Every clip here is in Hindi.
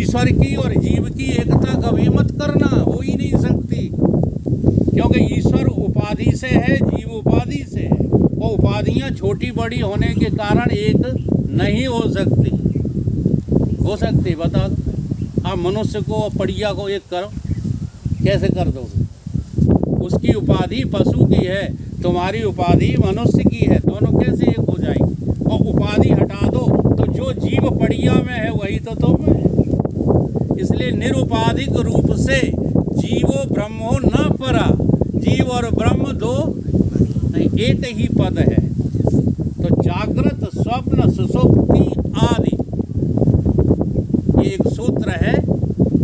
ईश्वर की और जीव की एकता कभी मत करना, हो ही नहीं सकती, क्योंकि ईश्वर उपाधि से है, जीव उपाधि से है। वो उपाधियां छोटी बड़ी होने के कारण एक नहीं हो सकती। हो सकती बता दो, आप मनुष्य को और पड़िया को एक करो, कैसे कर दोगे? उसकी उपाधि पशु की है, तुम्हारी उपाधि मनुष्य की है, दोनों कैसे एक हो जाएंगे? और उपाधि हटा दो तो जो जीव पड़िया में है वही तो तुम में है। इसलिए निरुपाधिक रूप से जीवो ब्रह्मो न परा, जीव और ब्रह्म दो नहीं, एक ही पद है। तो जागृत स्वप्न सुषुप्ति आदि, ये एक सूत्र है,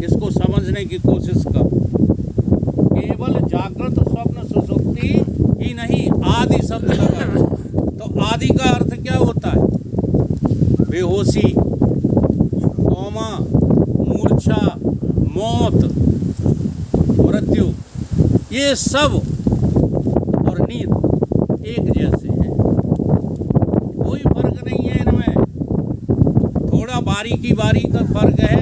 इसको समझने की कोशिश करो। केवल जागृत स्वप्न सुषुप्ति ही नहीं, आदि शब्द लगा। तो आदि का अर्थ क्या होता है? बेहोशी, कोमा, मूर्छा, मौत, मृत्यु, ये सब और नींद एक जैसे हैं, कोई फर्क नहीं है इनमें। थोड़ा बारीकी का फर्क है।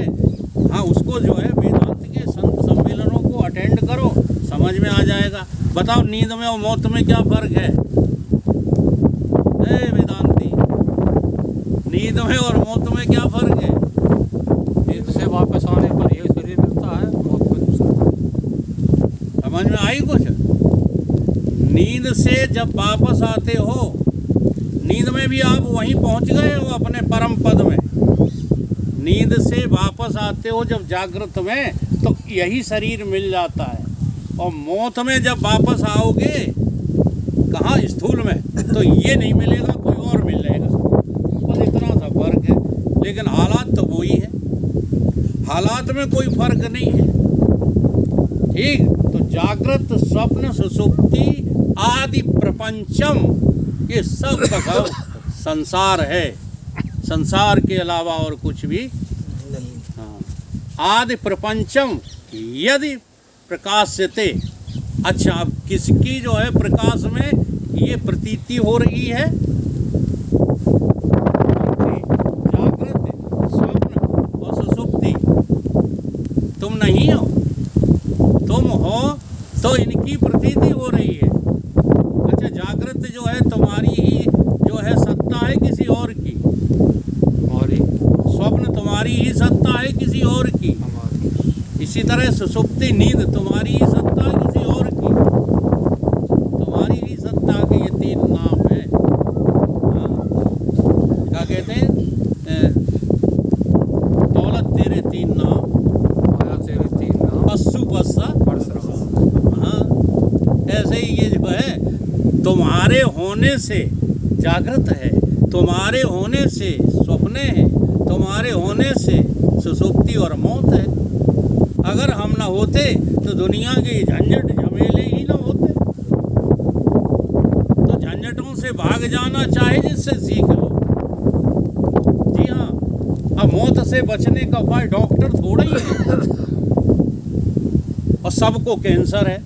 हाँ, उसको जो है वेदांत के संत सम्मेलनों को अटेंड करो, समझ में आ जाएगा। बताओ नींद में और मौत में क्या फर्क है? वेदांती, नींद में और मौत में क्या फर्क है? नींद से वापस आने पर ये शरीर मिलता है, मौत में दूसरा। समझ में आई कुछ? नींद से जब वापस आते हो, नींद में भी आप वहीं पहुंच गए हो अपने परम पद में। नींद से वापस आते हो जब जागृत में, तो यही शरीर मिल जाता है। और मौत में जब वापस आओगे, कहाँ? स्थूल में, तो ये नहीं मिलेगा, कोई और मिल जाएगा। बस इतना सा फर्क है, लेकिन हालात तो वही है, हालात में कोई फर्क नहीं है। ठीक, तो जागृत स्वप्न सुषुप्ति आदि प्रपंचम, ये सब का सब संसार है, संसार के अलावा और कुछ भी नहीं। हाँ, आदि प्रपंचम यदि प्रकाश्यते। अच्छा, अब किसकी जो है प्रकाश में ये प्रतीति हो रही है? जागृत स्वप्न और सुषुप्ति, तुम नहीं हो, तुम हो तो इनकी प्रतीति हो रही है। अच्छा, जागृत जो है तुम्हारी ही जो है सत्ता है किसी और की? हमारी। स्वप्न तुम्हारी ही सत्ता है किसी और की? इसी तरह सुषुप्ति नींद तुम्हारी ही सत्ता है किसी और की? तुम्हारी ही सत्ता के ये तीन नाम है। हाँ? क्या कहते हैं? दौलत तेरे तीन नाम, माया तेरे तीन नाम, पशु पस्सा परशुराम। हाँ, ऐसे ही ये जो है तुम्हारे होने से जागृत है, तुम्हारे होने से स्वप्ने हैं, तुम्हारे होने से सुषुप्ति और मौत है। अगर हम ना होते तो दुनिया के झंझट झमेले ही ना होते। तो झंझटों से भाग जाना चाहे जिससे सीख लो। जी हाँ, अब मौत से बचने का उपाय डॉक्टर थोड़ा ही है। और सबको कैंसर है,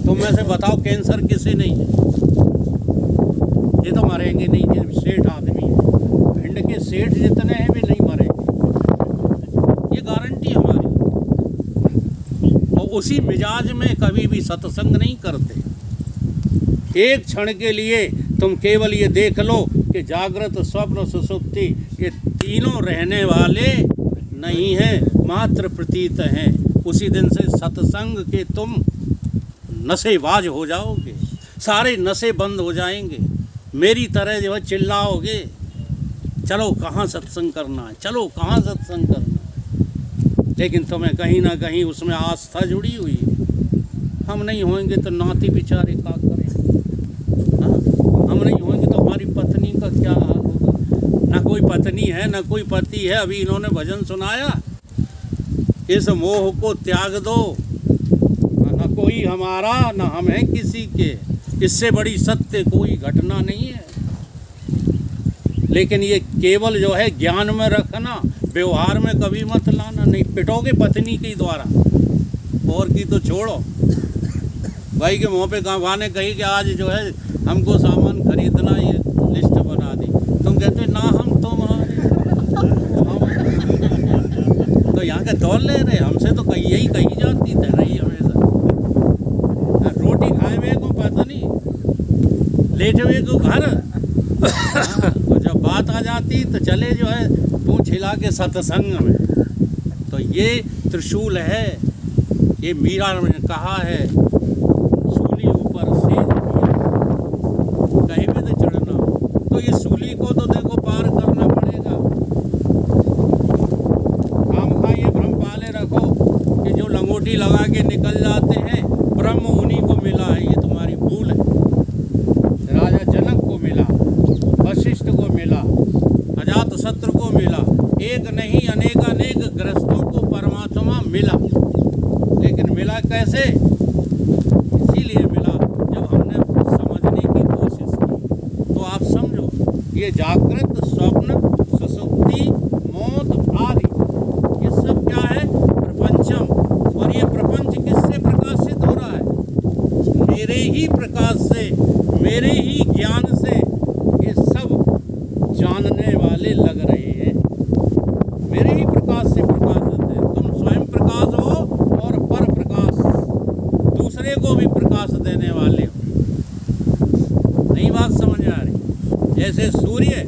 तुम में से बताओ कैंसर किसे नहीं है? ये तो मरेंगे नहीं, ये सेठ आदमी है, भिंड के सेठ जितने हैं भी नहीं मरेंगे, ये गारंटी हमारी। और उसी मिजाज में कभी भी सत्संग नहीं करते। एक क्षण के लिए तुम केवल ये देख लो कि जागृत स्वप्न सुषुप्ति ये तीनों रहने वाले नहीं हैं, मात्र प्रतीत हैं। उसी दिन से सत्संग के तुम नशेबाज हो जाओगे, सारे नशे बंद हो जाएंगे। मेरी तरह जो है चिल्लाओगे, चलो कहाँ सत्संग करना है, चलो कहाँ सत्संग करना है। लेकिन तुम्हें कहीं ना कहीं उसमें आस्था जुड़ी हुई है। हम नहीं होंगे तो नाती बेचारे क्या करें? हाँ, हम नहीं होंगे तो हमारी पत्नी का क्या हाल होगा? ना कोई पत्नी है ना कोई पति है। अभी इन्होंने भजन सुनाया, इस मोह को त्याग दो, ना कोई हमारा ना हम हैं किसी के। इससे बड़ी सत्य कोई घटना नहीं है। लेकिन ये केवल जो है ज्ञान में रखना, व्यवहार में कभी मत लाना। नहीं पिटोगे पत्नी के द्वारा, और की तो छोड़ो। भाई के मुँह पे गाने कही कि आज जो है हमको सामान खरीदना, ये लिस्ट बना दी। तुम कहते ना हम तुम्हारे आके तौल ले रहे, हमसे तो कही यही कही जाती है रही हमेशा। रोटी खाए हुए को पता नहीं, लेटे हुए को घर। तो जब बात आ जाती तो चले जो है पूंछ हिला के सत्संग में। तो ये त्रिशूल है, ये मीरा ने कहा है, सूली ऊपर से कहीं भी तो चढ़ना, तो ये सूली को तो देखो पार करना पड़ेगा। खामखा ये भ्रम पाले रखो कि जो लंगोटी लगा के निकल जाते हैं ब्रह्म उन्हीं को मिला है, ये तुम्हारी भूल है। राजा जनक को मिला, वशिष्ठ को मिला, अजातशत्रु को मिला, एक नहीं अनेक गृहस्थों को परमात्मा मिला। लेकिन मिला कैसे? इसीलिए मिला जब हमने समझने की कोशिश की। तो आप समझो, ये जागृत, स्वप्न, सुषुप्ति, मौत आदि ये सब क्या है? प्रपंचम। और ये प्रपंच किससे प्रकाशित हो रहा है? मेरे ही प्रकाश से, मेरे ही ज्ञान से ये सब जानने वाले लग रहे हैं। मेरे ही प्रकाश से प्रकाशित है। तुम स्वयं प्रकाश हो और पर प्रकाश, दूसरे को भी प्रकाश देने वाले हो। नई बात समझ में आ रही? जैसे सूर्य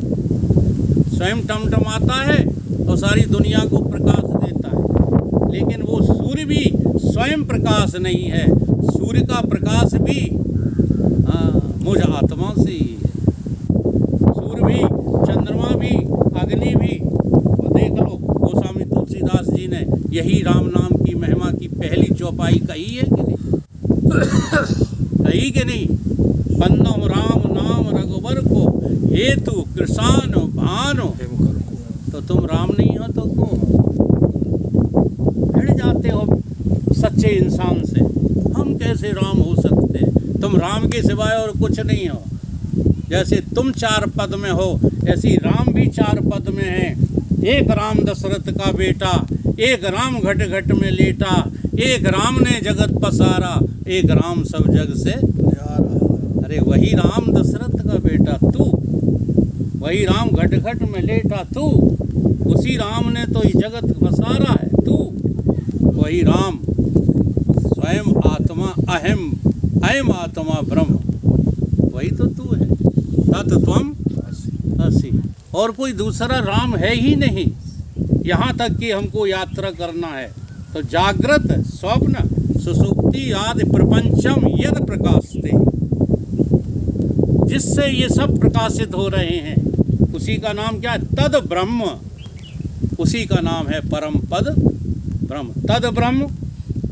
स्वयं टमटमाता है और सारी दुनिया को प्रकाश देता है, लेकिन वो सूर्य भी स्वयं प्रकाश नहीं है। सूर्य का प्रकाश भी मुझ आत्मा से ही है। सूर्य भी, चंद्रमा भी, अग्नि भी। और देख लो गोस्वामी तुलसीदास जी ने यही राम नाम की महिमा की पहली चौपाई कही है कि नहीं? कही कि नहीं? बंदो राम नाम रघुबर को हेतु कृषान भानो। तो तुम राम नहीं हो तो को भिड़ जाते हो सच्चे इंसान से। हम कैसे राम हो सकते हैं? तुम राम के सिवाय और कुछ नहीं हो। जैसे तुम 4 पद में हो, ऐसी राम भी 4 पद में है। एक राम दशरथ का बेटा, एक राम घट घट में लेटा, एक राम ने जगत पसारा, एक राम सब जग से न्यारा। अरे वही राम दशरथ का बेटा तू, वही राम घट घट में लेटा तू, उसी राम ने तो ये जगत पसारा है तू। वही राम स्वयं आत्मा अहम, अयम आत्मा ब्रह्म, वही तो तू है। तत्त्वम असि, और कोई दूसरा राम है ही नहीं। यहाँ तक कि हमको यात्रा करना है तो जागृत, स्वप्न, सुषुप्ति आदि प्रपंचम यद प्रकाशते, जिससे ये सब प्रकाशित हो रहे हैं, उसी का नाम क्या है? तद ब्रह्म। उसी का नाम है परम पद ब्रह्म, तद ब्रह्म।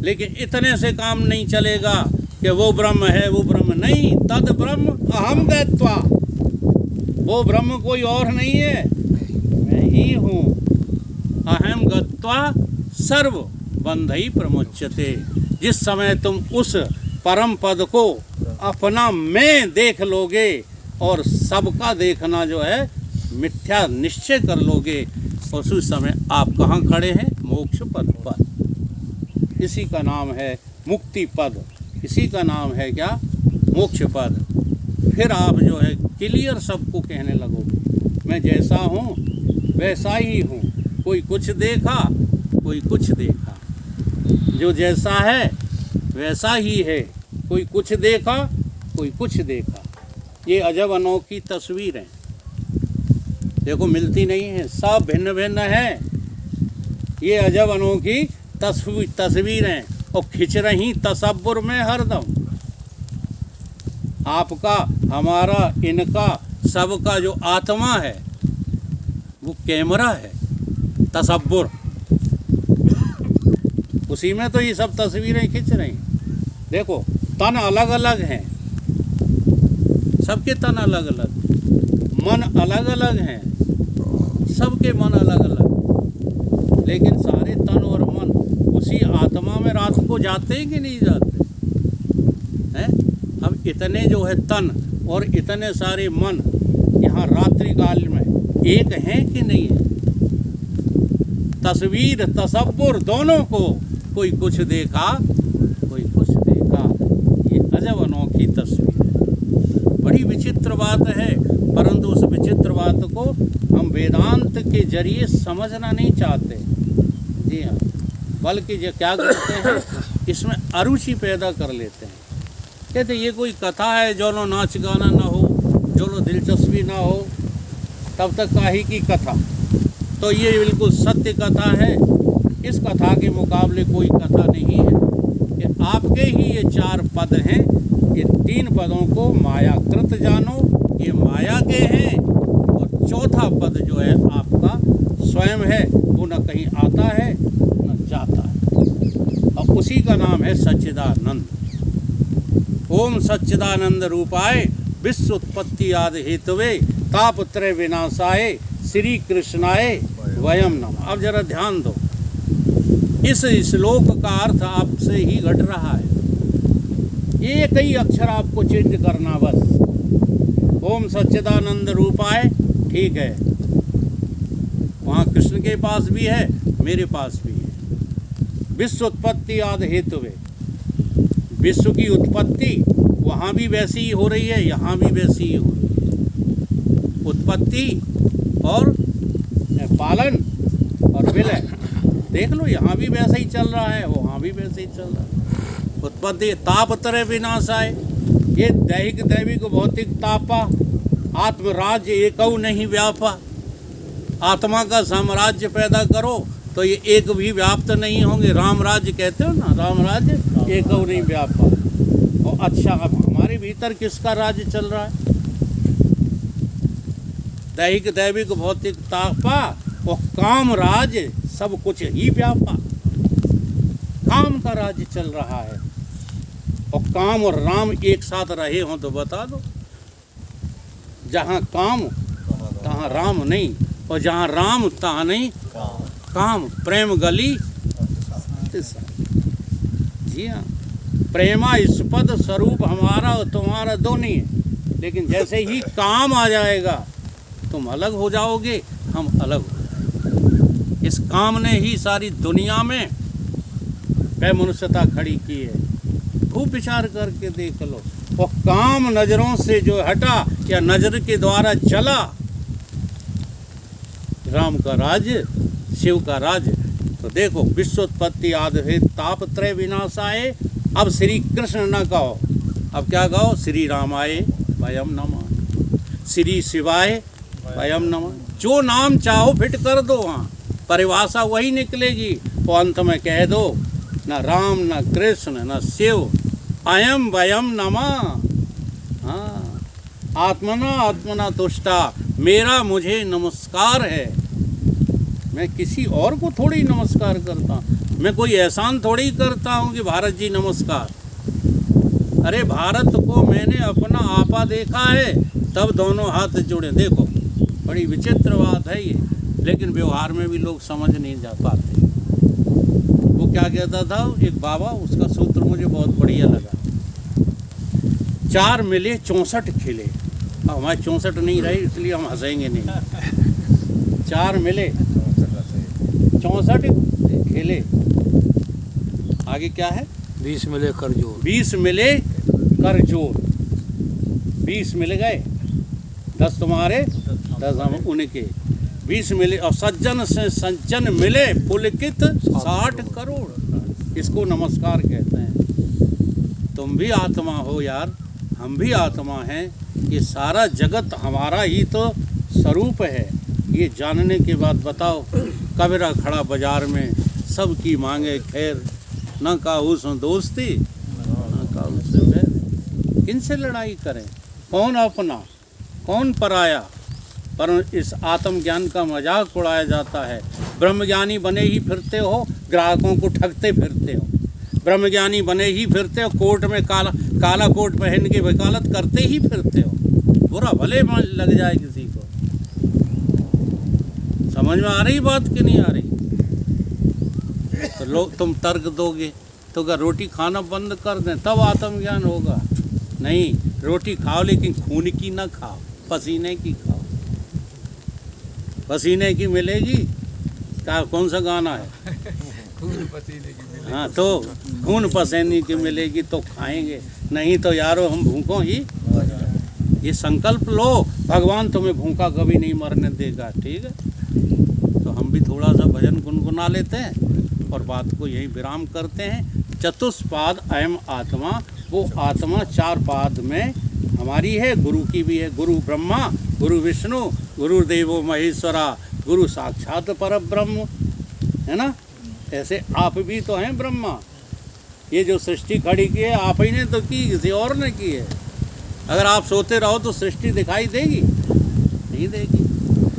लेकिन इतने से काम नहीं चलेगा कि वो ब्रह्म है, वो ब्रह्म नहीं। तद ब्रह्म अहम गत्वा, वो ब्रह्म कोई और नहीं है, मैं ही हूँ। अहम गत्वा सर्व बंधई प्रमुच्यते। जिस समय तुम उस परम पद को अपना मैं देख लोगे और सबका देखना जो है मिथ्या निश्चय कर लोगे, उसी समय आप कहाँ खड़े हैं? मोक्ष पद पर। इसी का नाम है मुक्ति पद, इसी का नाम है क्या? मोक्ष पद। फिर आप जो है क्लियर सबको कहने लगोगे, मैं जैसा हूँ वैसा ही हूँ। कोई कुछ देखा, कोई कुछ देखा, जो जैसा है वैसा ही है। कोई कुछ देखा, कोई कुछ देखा। ये अजब अनोखी तस्वीरें देखो मिलती नहीं है, सब भिन्न भिन्न है। ये अजब अनोखी तस्वीरें और खिंच रही तसव्वुर में हरदम। आपका, हमारा, इनका, सबका जो आत्मा है वो कैमरा है, तसव्वुर। उसी में तो ये सब तस्वीरें खिंच रही। देखो तन अलग अलग हैं, सबके तन अलग अलग, मन अलग अलग हैं, सबके मन अलग अलग, लेकिन सारे तन और मन उसी आत्मा में रात को जाते हैं कि नहीं जाते हैं? अब इतने जो है तन और इतने सारे मन यहाँ रात्रि काल में एक हैं कि नहीं है? तस्वीर, तसव्वुर दोनों को, कोई कुछ देखा, कोई कुछ देखा। ये अजब अनोखी तस्वीर है, बड़ी विचित्र बात है। परंतु उस विचित्र बात को हम वेदांत के जरिए समझना नहीं चाहते। जी हाँ, बल्कि ये क्या करते हैं, इसमें अरुचि पैदा कर लेते हैं। कहते ये कोई कथा है, जो लो नाच गाना ना हो, जो लो दिलचस्पी ना हो, तब तक काहे की कथा। तो ये बिल्कुल सत्य कथा है। इस कथा के मुकाबले कोई कथा नहीं है। कि आपके ही ये 4 पद हैं, ये 3 पदों को मायाकृत जानो, ये माया के हैं। और चौथा पद जो है आपका स्वयं है, वो न कहीं आता है न जाता है, और उसी का नाम है सच्चिदानंद। ओम सच्चिदानंद रूपाय विश्व उत्पत्ति आदि हेतुवे तापत्रय विनाशाय श्री कृष्णाय वयम नमः। अब जरा ध्यान दो, इस श्लोक का अर्थ आपसे ही घट रहा है। एक ही अक्षर आपको चेंज करना बस। ओम सच्चिदानंद रूपाय, ठीक है, वहाँ कृष्ण के पास भी है, मेरे पास भी है। विश्व उत्पत्ति आदि हेतुवे, विश्व की उत्पत्ति वहाँ भी वैसी ही हो रही है, यहाँ भी वैसी ही हो रही है। उत्पत्ति और पालन और विलय, देख लो, यहाँ भी वैसा ही चल रहा है, वहाँ भी वैसे ही चल रहा है। उत्पत्ति तापत्रय विनाशाय, ये दैहिक दैविक भौतिक तापा, आत्मराज्य एकौ नहीं व्यापा। आत्मा का साम्राज्य पैदा करो तो ये एक भी व्याप्त नहीं होंगे। राम राज्य कहते हो ना, राम राज्य एकौ नहीं व्यापा। और अच्छा, अब हमारे भीतर किसका राज्य चल रहा है? दैहिक दैविक भौतिक तापा और काम राज्य, सब कुछ ही व्यापा। काम का राज्य चल रहा है। और काम और राम एक साथ रहे हों तो बता दो। जहाँ काम तहाँ राम नहीं, और जहाँ राम तहाँ नहीं काम। प्रेम गली, जी हाँ, प्रेमा स्पद स्वरूप हमारा और तुम्हारा दो नहीं है। लेकिन जैसे ही काम आ जाएगा, तुम अलग हो जाओगे, हम अलग हो जाएंगे। इस काम ने ही सारी दुनिया में वैमनुष्यता खड़ी की है। खूब विचार करके देख लो। और काम नजरों से जो हटा या नजर के द्वारा चला, राम का राज्य, शिव का राज्य। तो देखो, विश्वोत्पत्ति आदि तापत्रय विनाशाय। अब श्री कृष्ण न कहो, अब क्या कहो? श्री रामाय वयम नमः, श्री शिवाय वयम नमः। जो नाम चाहो फिट कर दो, वहाँ परिभाषा वही निकलेगी। तो अंत में कह दो, न राम न कृष्ण न शिव, अयम वयम नमः। हाँ, आत्मना आत्मना तुष्टा, मेरा मुझे नमस्कार है। मैं किसी और को थोड़ी नमस्कार करता हूँ, मैं कोई एहसान थोड़ी करता हूँ कि भारत जी नमस्कार। अरे भारत को मैंने अपना आपा देखा है, तब दोनों हाथ जुड़े। देखो, बड़ी विचित्र बात है ये, लेकिन व्यवहार में भी लोग समझ नहीं जा पाते। वो क्या कहता था एक बाबा, उसका सूत्र मुझे बहुत बढ़िया लगा। 4 मिले 64 खिले। अब हमारे 64 नहीं रहे, इसलिए हम हंसेंगे नहीं। 4 मिले 64 खिले। आगे क्या है? 20 मिले कर जोर। 20 मिले कर जोर। 20 मिल गए, 10 तुम्हारे, 10 हम उनके। 20 मिले, और सज्जन से सज्जन मिले पुलकित 60 करोड़। इसको नमस्कार कहते हैं। तुम भी आत्मा हो यार, हम भी आत्मा हैं। ये सारा जगत हमारा ही तो स्वरूप है। ये जानने के बाद बताओ, कबीरा खड़ा बाजार में, सबकी मांगे खैर, न काहू से दोस्ती न काहू से बैर। किनसे लड़ाई करें? कौन अपना कौन पराया? पर इस आत्मज्ञान का मजाक उड़ाया जाता है। ब्रह्मज्ञानी बने ही फिरते हो, ग्राहकों को ठगते फिरते हो। ब्रह्मज्ञानी बने ही फिरते हो, कोर्ट में काला कोट पहन के वकालत करते ही फिरते हो। बुरा भले लग जाए किसी को। समझ में आ रही बात कि नहीं आ रही? तो लोग, तुम तर्क दोगे तो क्या रोटी खाना बंद कर दें तब आत्मज्ञान होगा? नहीं, रोटी खाओ लेकिन खून की ना खाओ, पसीने की खाओ। पसीने की मिलेगी क्या? कौन सा गाना है? खून पसीने की मिलेगी। हाँ, तो खून पसीने की मिलेगी तो खाएंगे, नहीं तो यारो हम भूखों ही। ये संकल्प लो, भगवान तुम्हें भूखा कभी नहीं मरने देगा। ठीक है, तो हम भी थोड़ा सा भजन गुनगुना लेते हैं। और बात को यही विराम करते हैं। चतुष्पाद अयम आत्मा, वो आत्मा 4 पाद में हमारी है, गुरु की भी है। गुरु ब्रह्मा, गुरु विष्णु, गुरुदेवो महेश्वरा, गुरु साक्षात परब्रह्म, है ना। ऐसे आप भी तो हैं ब्रह्मा। ये जो सृष्टि खड़ी की है आप ही ने तो की, किसी और ने की है। अगर आप सोते रहो तो सृष्टि दिखाई देगी? नहीं देगी।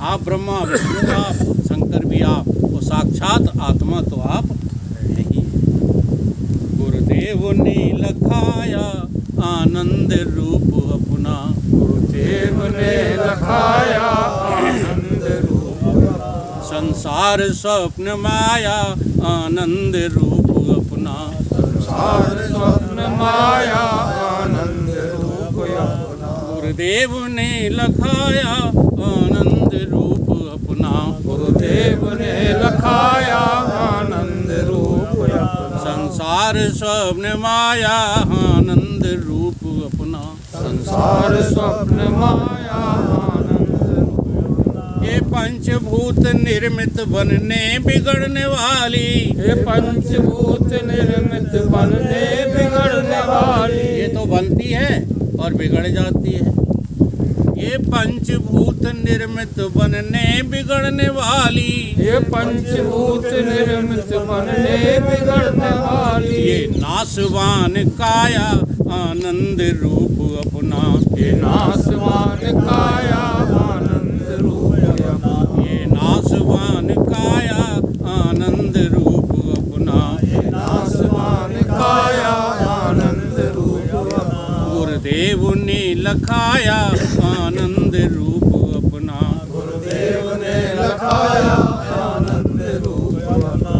आप ब्रह्मा, विष्णु आप, शंकर भी आप, वो साक्षात आत्मा तो आप नहीं। गुरुदेव ने लखाया आनंद रूप अपना, गुरुदेव ने लखाया आनंद रूप, संसार स्वप्न माया आनंद रूप अपना, संसार स्वप्न माया आनंद रूप अपना, गुरुदेव ने लखाया आनंद रूप अपना, गुरुदेव ने लखाया आनंद रूप अपना, संसार स्वप्न माया आनंद रूप अपना, संसार स्वप्न माया आनंद रूप अपना। ये पंचभूत निर्मित बनने बिगड़ने वाली, ये पंचभूत निर्मित बनने बिगड़ने वाली, ये तो बनती है और बिगड़ जाती है। ये पंचभूत निर्मित बनने बिगड़ने वाली, ये पंचभूत निर्मित बनने बिगड़ने वाली, ये नासवान काया आनंद रूप अपना, ये नासवान काया आनंद रूप अपना, ये नासवान काया आनंद रूप अपना, ये नासवान काया आनंद रूप अपना, गुरुदेव ने लखाया आनंद रूप अपना, गुरुदेव ने लखाया आनंद रूप अपना।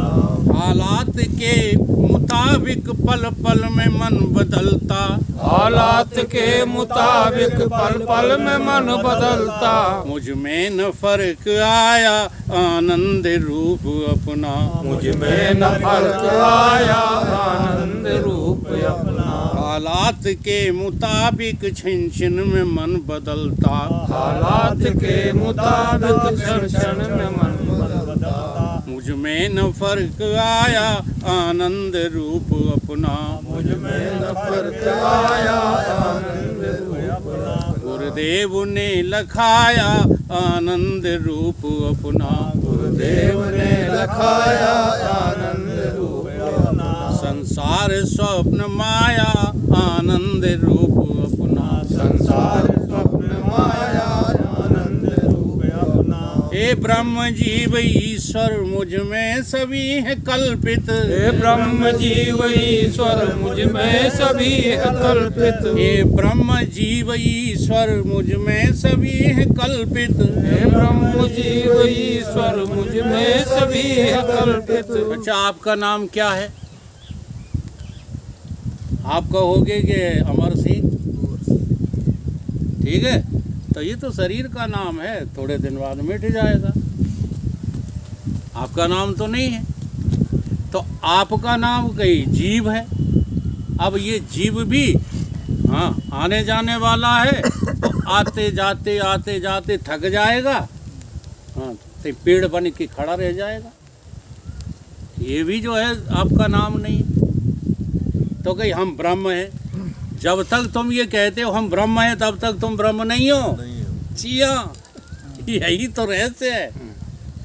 हालात के मुताबिक पल पल में मन बदलता, हालात के मुताबिक पल पल में मन बदलता, मुझ में न फर्क आया आनंद रूप अपना, मुझ में न फर्क आया आनंद रूप अपना। हालात के मुताबिक छिन छिन में मन बदलता, हालात के मुताबिक क्षण क्षण में मन बदलता, मुझ में न फर्क आया आनंद रूप अपना, मुझ में न फर्क आया आनंद रूप अपना। गुरुदेव ने लखाया आनंद रूप अपना, गुरुदेव ने लखाया आनंद रूप अपना, संसार स्वप्न माया आनंद रूप अपना, संसार स्वप्न माया आनंद रूप अपना। हे ब्रह्म जीव ईश्वर मुझ में सभी है कल्पित, हे ब्रह्म जीव ईश्वर मुझ में सभी है कल्पित, हे ब्रह्म जीव ईश्वर मुझ में सभी है कल्पित, हे ब्रह्म जीव ईश्वर मुझ में सभी है कल्पित। अच्छा, आपका नाम क्या है? आप कहोगे कि अमर सिंह, ठीक है, तो ये तो शरीर का नाम है, थोड़े दिन बाद मिट जाएगा। आपका नाम तो नहीं है, तो आपका नाम कहीं जीव है। अब ये जीव भी हाँ आने जाने वाला है, तो आते जाते थक जाएगा, हाँ तो पेड़ बन के खड़ा रह जाएगा। ये भी जो है आपका नाम नहीं है। तो कहीं हम ब्रह्म हैं, जब तक तुम ये कहते हो हम ब्रह्म हैं तब तक तुम ब्रह्म नहीं हो। जिया, यही तो रहस्य है।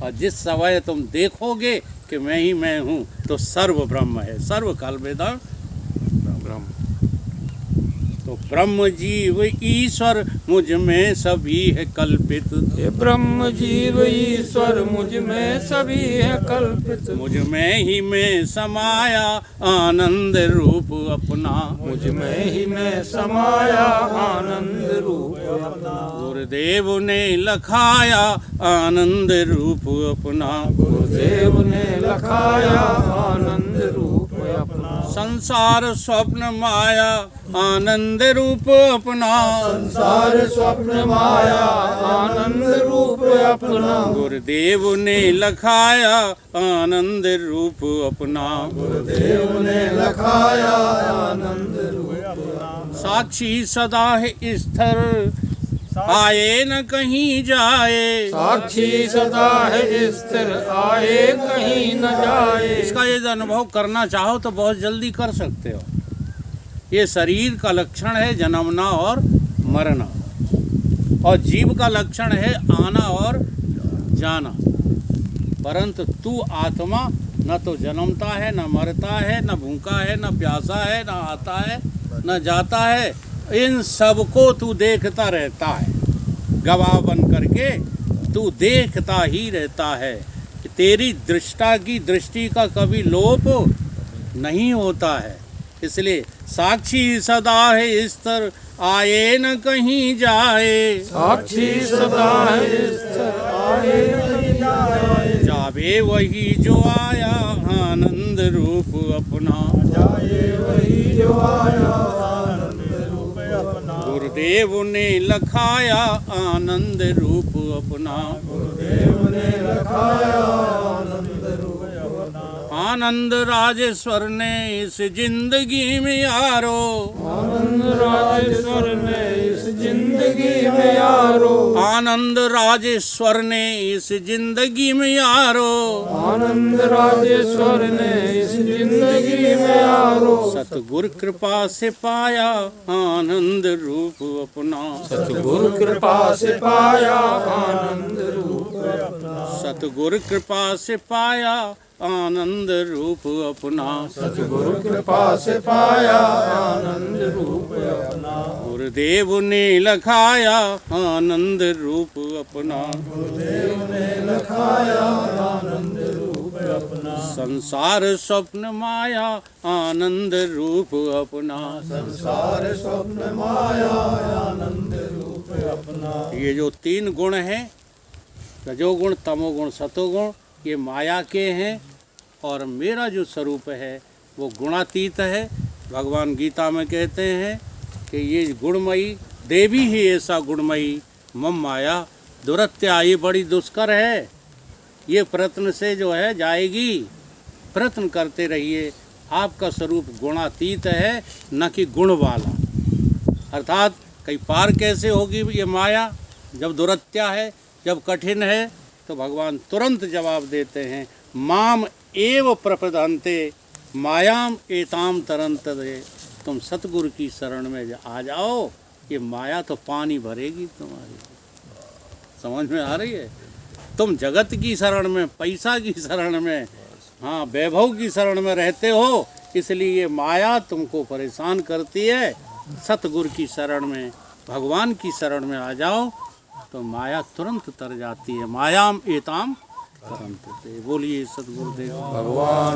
और जिस समय तुम देखोगे कि मैं ही मैं हूँ, तो सर्व ब्रह्म है, सर्व काल वेदा ब्रह्म। तो ब्रह्म जीव ईश्वर मुझ में सभी है कल्पित, हे ब्रह्म जीव ईश्वर मुझ में सभी है कल्पित, मुझ में ही मैं समाया आनंद रूप अपना, मुझ में ही मैं समाया आनंद रूप अपना। गुरुदेव ने लखाया आनंद रूप अपना, गुरुदेव ने लखाया आनंद रूप अपना, संसार स्वप्न माया आनंद रूप अपना, संसार स्वप्न माया आनंद रूप अपना। गुरुदेव ने लखाया आनंद रूप अपना, गुरुदेव ने लखाया आनंद रूप अपना। साक्षी सदा है स्थिर, आए न कहीं जाए। साक्षी सदा है स्थिर, आए कहीं न जाए। इसका यदि अनुभव करना चाहो तो बहुत जल्दी कर सकते हो। ये शरीर का लक्षण है जन्मना और मरना, और जीव का लक्षण है आना और जाना। परंतु तू आत्मा न तो जन्मता है, न मरता है, न भूखा है, न प्यासा है, न आता है, न जाता है। इन सबको तू देखता रहता है, गवाह बन करके तू देखता ही रहता है। कि तेरी दृष्टा की दृष्टि का कभी लोप नहीं होता है। इसलिए साक्षी सदा है स्थिर, आए न कहीं जाए। साक्षी सदा है स्थिर, आए कहीं न जाए। जावे वही जो आया आनंद रूप अपना। जाए वही जो आया आनंद रूप अपना। गुरुदेव ने लखाया आनंद रूप अपना। गुरुदेव ने लखाया आनंद रूप अपना। आनंद राजेश्वर ने इस जिंदगी में यारो। आनंद राजेश्वर ने इस जिंदगी में यारो। आनंद राजेश्वर ने इस जिंदगी में यारो। आनंद राजेश्वर ने इस जिंदगी में यारो। सतगुरु कृपा से पाया आनंद रूप अपना। सतगुरु कृपा से पाया आनंद रूप अपना। सतगुरु कृपा से पाया आनंद रूप अपना। सतगुरु कृपा से पाया आनंद रूप अपना। गुरुदेव ने लखाया आनंद रूप अपना। गुरुदेव ने लखाया आनंद रूप अपना। संसार स्वप्न माया आनंद रूप अपना। संसार स्वप्न माया आनंद रूप अपना। ये जो तीन गुण हैं, रजोगुण तमोगुण सतोगुण, ये माया के हैं, और मेरा जो स्वरूप है वो गुणातीत है। भगवान गीता में कहते हैं कि ये गुणमयी देवी ही ऐसा गुणमयी मम माया दुरत्या, ये बड़ी दुष्कर है। ये प्रयत्न से जो है जाएगी, प्रयत्न करते रहिए। आपका स्वरूप गुणातीत है, न कि गुण वाला। अर्थात कई पार कैसे होगी ये माया, जब दुरत्या है, जब कठिन है, तो भगवान तुरंत जवाब देते हैं, माम एव प्रपदन्ते मायाम एताम तरंत दे। तुम सतगुरु की शरण में आ जाओ, ये माया तो पानी भरेगी तुम्हारी। समझ में आ रही है? तुम जगत की शरण में, पैसा की शरण में, हाँ वैभव की शरण में रहते हो, इसलिए ये माया तुमको परेशान करती है। सतगुरु की शरण में, भगवान की शरण में आ जाओ तो माया तुरंत तर जाती है। मायाम एताम तरंत ते। बोलिए सतगुरुदेव भगवान।